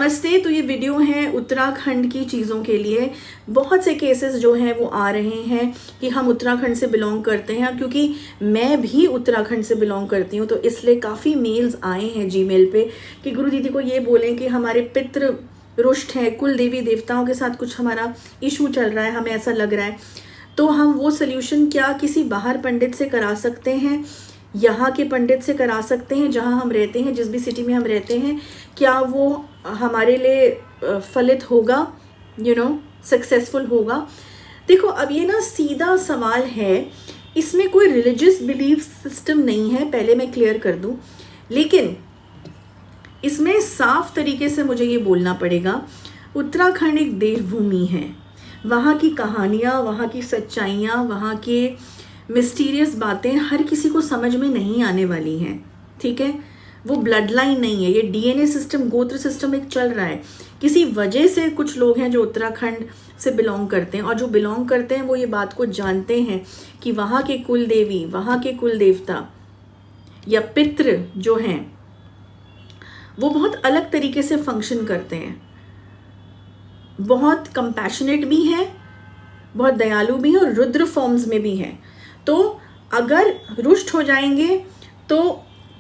नमस्ते। तो ये वीडियो है उत्तराखंड की चीज़ों के लिए। बहुत से केसेस जो हैं वो आ रहे हैं कि हम उत्तराखंड से बिलोंग करते हैं, क्योंकि मैं भी उत्तराखंड से बिलोंग करती हूँ तो इसलिए काफ़ी मेल्स आए हैं जीमेल पे कि गुरु दीदी को ये बोलें कि हमारे पितृ रुष्ट हैं, कुल देवी देवताओं के साथ कुछ हमारा इशू चल रहा है, हमें ऐसा लग रहा है, तो हम वो सोल्यूशन क्या किसी बाहर पंडित से करा सकते हैं, यहाँ के पंडित से करा सकते हैं जहाँ हम रहते हैं, जिस भी सिटी में हम रहते हैं, क्या वो हमारे लिए फलित होगा, सक्सेसफुल होगा। देखो अब ये ना सीधा सवाल है, इसमें कोई रिलीजियस बिलीफ सिस्टम नहीं है, पहले मैं क्लियर कर दूं, लेकिन इसमें साफ तरीके से मुझे ये बोलना पड़ेगा, उत्तराखंड एक देवभूमि है। वहाँ की कहानियाँ, वहाँ की सच्चाइयाँ, वहाँ के मिस्टीरियस बातें हर किसी को समझ में नहीं आने वाली हैं, ठीक है। वो ब्लड लाइन नहीं है, ये डीएनए सिस्टम, गोत्र सिस्टम एक चल रहा है। किसी वजह से कुछ लोग हैं जो उत्तराखंड से बिलोंग करते हैं, और जो बिलोंग करते हैं वो ये बात को जानते हैं कि वहाँ के कुल देवी, वहाँ के कुल देवता या पितृ जो हैं वो बहुत अलग तरीके से फंक्शन करते हैं, बहुत कंपैशनेट भी हैं, बहुत दयालु भी हैं और रुद्र फॉर्म्स में भी हैं। तो अगर रुष्ट हो जाएंगे तो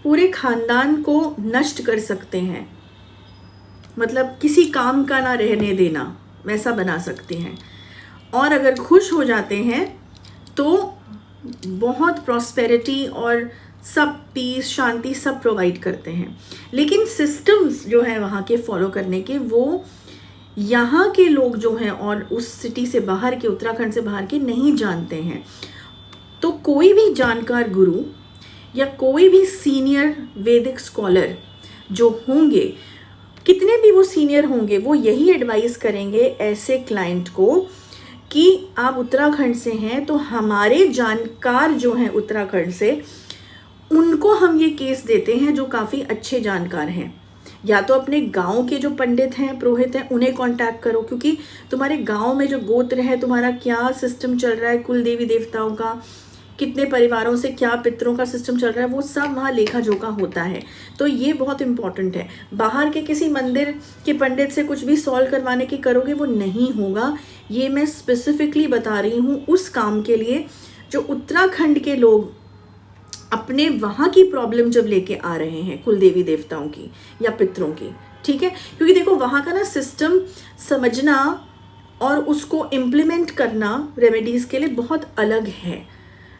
पूरे खानदान को नष्ट कर सकते हैं, मतलब किसी काम का ना रहने देना, वैसा बना सकते हैं। और अगर खुश हो जाते हैं तो बहुत प्रॉस्पेरिटी और सब पीस, शांति सब प्रोवाइड करते हैं। लेकिन सिस्टम्स जो है वहाँ के फॉलो करने के, वो यहाँ के लोग जो हैं और उस सिटी से बाहर के, उत्तराखंड से बाहर के नहीं जानते हैं। तो कोई भी जानकार गुरु या कोई भी सीनियर वैदिक स्कॉलर जो होंगे, कितने भी वो सीनियर होंगे, वो यही एडवाइस करेंगे ऐसे क्लाइंट को कि आप उत्तराखंड से हैं तो हमारे जानकार जो हैं उत्तराखंड से, उनको हम ये केस देते हैं जो काफ़ी अच्छे जानकार हैं। या तो अपने गांव के जो पंडित हैं, पुरोहित हैं, उन्हें कांटेक्ट करो, क्योंकि तुम्हारे गांव में जो गोत्र है, तुम्हारा क्या सिस्टम चल रहा है, कुल देवी देवताओं का, कितने परिवारों से क्या पितरों का सिस्टम चल रहा है, वो सब वहाँ लेखा जोखा होता है। तो ये बहुत इंपॉर्टेंट है। बाहर के किसी मंदिर के पंडित से कुछ भी सॉल्व करवाने की करोगे, वो नहीं होगा। ये मैं स्पेसिफिकली बता रही हूँ उस काम के लिए जो उत्तराखंड के लोग अपने वहाँ की प्रॉब्लम जब लेके आ रहे हैं, कुल देवी देवताओं की या पितरों की, ठीक है। क्योंकि देखो वहाँ का ना सिस्टम समझना और उसको इम्प्लीमेंट करना रेमेडीज़ के लिए बहुत अलग है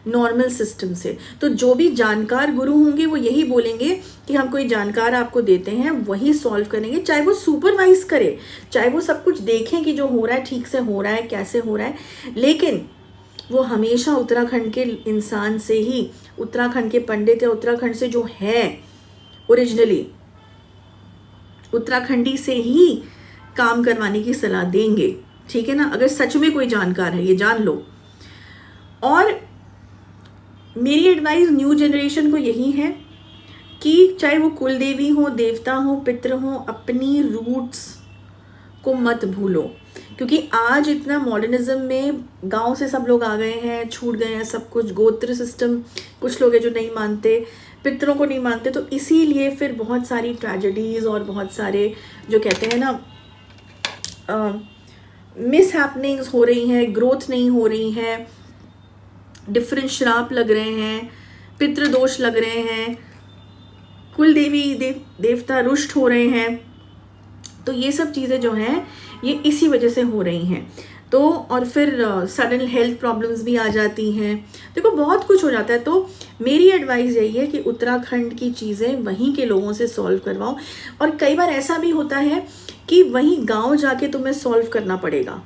नॉर्मल सिस्टम से। तो जो भी जानकार गुरु होंगे वो यही बोलेंगे कि हम कोई जानकार आपको देते हैं, वही सॉल्व करेंगे, चाहे वो सुपरवाइज करे, चाहे वो सब कुछ देखें कि जो हो रहा है ठीक से हो रहा है, कैसे हो रहा है, लेकिन वो हमेशा उत्तराखंड के इंसान से ही, उत्तराखंड के पंडित या उत्तराखंड से जो है ओरिजिनली उत्तराखंडी से ही काम करवाने की सलाह देंगे, ठीक है ना। अगर सच में कोई जानकार है, ये जान लो। और मेरी एडवाइस न्यू जनरेशन को यही है कि चाहे वो कुल देवी हो, देवता हो, पितृ हो, अपनी रूट्स को मत भूलो। क्योंकि आज इतना मॉडर्निज्म में गांव से सब लोग आ गए हैं, छूट गए हैं सब कुछ, गोत्र सिस्टम, कुछ लोग हैं जो नहीं मानते, पितरों को नहीं मानते, तो इसीलिए फिर बहुत सारी ट्रेजेडीज़ और बहुत सारे जो कहते हैं ना मिस हैपनिंग्स हो रही हैं, ग्रोथ नहीं हो रही है, डिफरेंट श्राप लग रहे हैं, पितृदोष लग रहे हैं, कुल देवी देवता रुष्ट हो रहे हैं। तो ये सब चीज़ें जो हैं ये इसी वजह से हो रही हैं। तो और फिर सडन हेल्थ प्रॉब्लम्स भी आ जाती हैं, देखो बहुत कुछ हो जाता है। तो मेरी एडवाइस यही है कि उत्तराखंड की चीज़ें वहीं के लोगों से सॉल्व करवाओ। और कई बार ऐसा भी होता है कि वहीं गांव जाके तुम्हें सॉल्व करना पड़ेगा,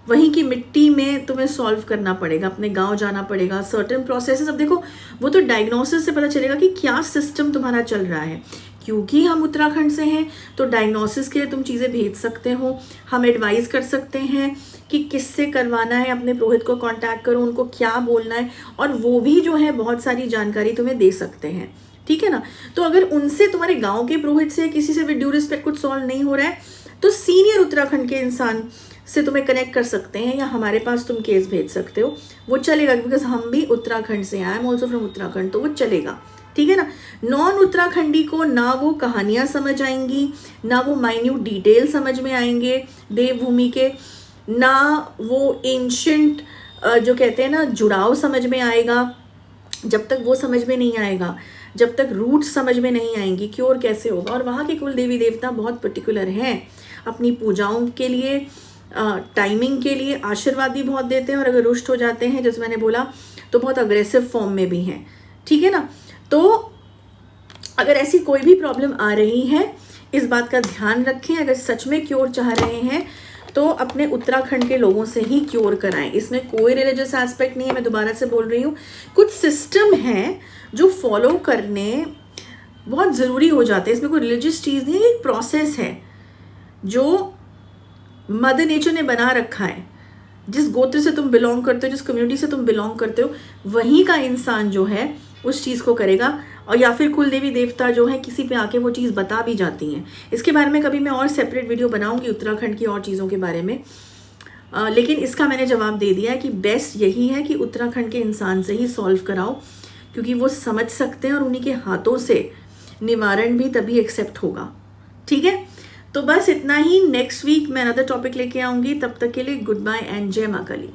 वहीं की मिट्टी में तुम्हें सॉल्व करना पड़ेगा, अपने गांव जाना पड़ेगा, सर्टेन प्रोसेसेस। अब देखो वो तो डायग्नोसिस से पता चलेगा कि क्या सिस्टम तुम्हारा चल रहा है। क्योंकि हम उत्तराखंड से हैं तो डायग्नोसिस के लिए तुम चीज़ें भेज सकते हो, हम एडवाइस कर सकते हैं कि किससे करवाना है, अपने पुरोहित को कांटेक्ट करो, उनको क्या बोलना है, और वो भी जो है बहुत सारी जानकारी तुम्हें दे सकते हैं, ठीक है ना। तो अगर उनसे, तुम्हारे गाँव के पुरोहित से, किसी से भी ड्यू रिस्पेक्ट कुछ सॉल्व नहीं हो रहा है, तो सीनियर उत्तराखंड के इंसान से तुम्हें कनेक्ट कर सकते हैं, या हमारे पास तुम केस भेज सकते हो, वो चलेगा, बिकॉज हम भी उत्तराखंड से, I am also from Uttarakhand, तो वो चलेगा, ठीक है ना। नॉन उत्तराखंडी को ना वो कहानियाँ समझ आएंगी, ना वो माइन्यूट डिटेल समझ में आएंगे देवभूमि के, ना वो एंशंट जो कहते हैं ना जुड़ाव समझ में आएगा। जब तक वो समझ में नहीं आएगा, जब तक रूट समझ में नहीं आएंगी, क्योर कैसे होगा। और वहाँ के कुल देवी देवता बहुत पर्टिकुलर हैं अपनी पूजाओं के लिए, टाइमिंग के लिए, आशीर्वाद भी बहुत देते हैं। और अगर रुष्ट हो जाते हैं जैसे मैंने बोला तो बहुत अग्रेसिव फॉर्म में भी हैं, ठीक है ना। तो अगर ऐसी कोई भी प्रॉब्लम आ रही है, इस बात का ध्यान रखें। अगर सच में क्योर चाह रहे हैं तो अपने उत्तराखंड के लोगों से ही क्योर कराएं। इसमें कोई रिलीजियस एस्पेक्ट नहीं है, मैं दोबारा से बोल रही हूँ। कुछ सिस्टम हैं जो फॉलो करने बहुत ज़रूरी हो जाते हैं, इसमें कोई रिलीजियस चीज़ नहीं है, एक प्रोसेस है जो मदर नेचर ने बना रखा है। जिस गोत्र से तुम बिलोंग करते हो, जिस कम्युनिटी से तुम बिलोंग करते हो, वहीं का इंसान जो है उस चीज़ को करेगा। और या फिर कुल देवी देवता जो है किसी पे आके वो चीज़ बता भी जाती हैं। इसके बारे में कभी मैं और सेपरेट वीडियो बनाऊंगी उत्तराखंड की और चीज़ों के बारे में। लेकिन इसका मैंने जवाब दे दिया है कि बेस्ट यही है कि उत्तराखंड के इंसान से ही सॉल्व कराओ, क्योंकि वो समझ सकते हैं और उन्हीं के हाथों से निवारण भी तभी एक्सेप्ट होगा, ठीक है। तो बस इतना ही। नेक्स्ट वीक मैं अनदर टॉपिक लेके आऊँगी। तब तक के लिए गुड बाय एंड जय माँ काली।